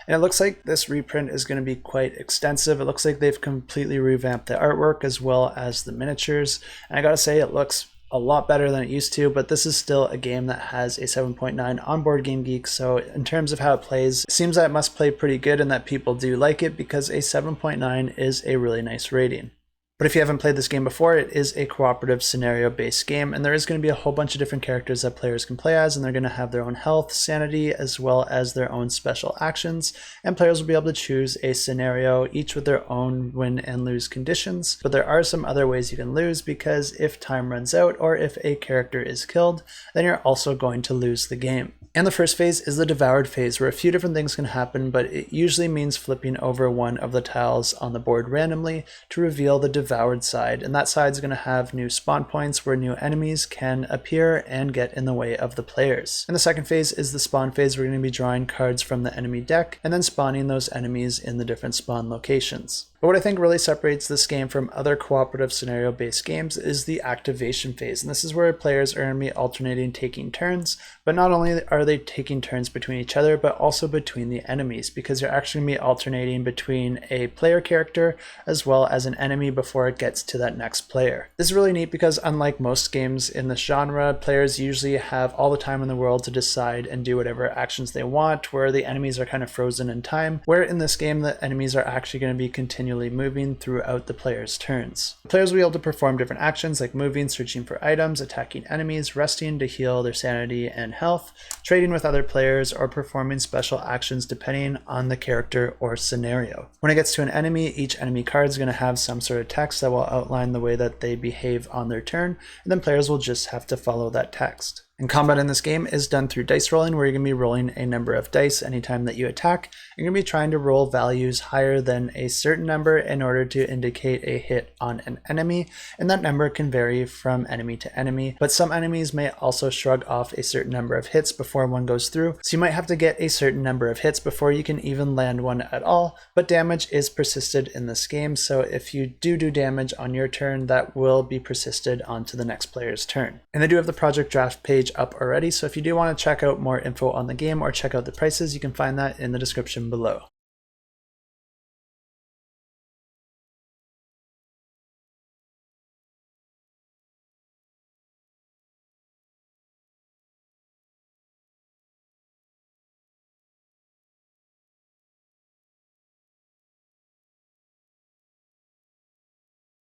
And it looks like this reprint is going to be quite extensive. It looks like they've completely revamped the artwork as well as the miniatures. And I gotta say, it looks a lot better than it used to, but this is still a game that has a 7.9 on Board Game Geek, so in terms of how it plays, it seems that it must play pretty good and that people do like it because a 7.9 is a really nice rating. But if you haven't played this game before, it is a cooperative scenario based game, and there is going to be a whole bunch of different characters that players can play as, and they're going to have their own health, sanity, as well as their own special actions, and players will be able to choose a scenario, each with their own win and lose conditions. But there are some other ways you can lose, because if time runs out or if a character is killed, then you're also going to lose the game. And the first phase is the Devoured Phase, where a few different things can happen, but it usually means flipping over one of the tiles on the board randomly to reveal the devoured side, and that side is going to have new spawn points where new enemies can appear and get in the way of the players. And the second phase is the spawn phase. We're going to be drawing cards from the enemy deck and then spawning those enemies in the different spawn locations. But what I think really separates this game from other cooperative scenario based games is the activation phase, and this is where players are going to be alternating taking turns, but not only are they taking turns between each other, but also between the enemies, because you're actually going to be alternating between a player character as well as an enemy before it gets to that next player. This is really neat because unlike most games in this genre, players usually have all the time in the world to decide and do whatever actions they want, where the enemies are kind of frozen in time, where in this game the enemies are actually going to be continually moving throughout the player's turns. The players will be able to perform different actions like moving, searching for items, attacking enemies, resting to heal their sanity and health, trading with other players, or performing special actions depending on the character or scenario. When it gets to an enemy, each enemy card is going to have some sort of text that will outline the way that they behave on their turn, and then players will just have to follow that text. And combat in this game is done through dice rolling, where you're going to be rolling a number of dice anytime that you attack. You're going to be trying to roll values higher than a certain number in order to indicate a hit on an enemy, and that number can vary from enemy to enemy, but some enemies may also shrug off a certain number of hits before one goes through, so you might have to get a certain number of hits before you can even land one at all. But damage is persisted in this game, so if you do damage on your turn, that will be persisted onto the next player's turn. And I do have the project draft page up already, so if you do want to check out more info on the game or check out the prices, you can find that in the description below.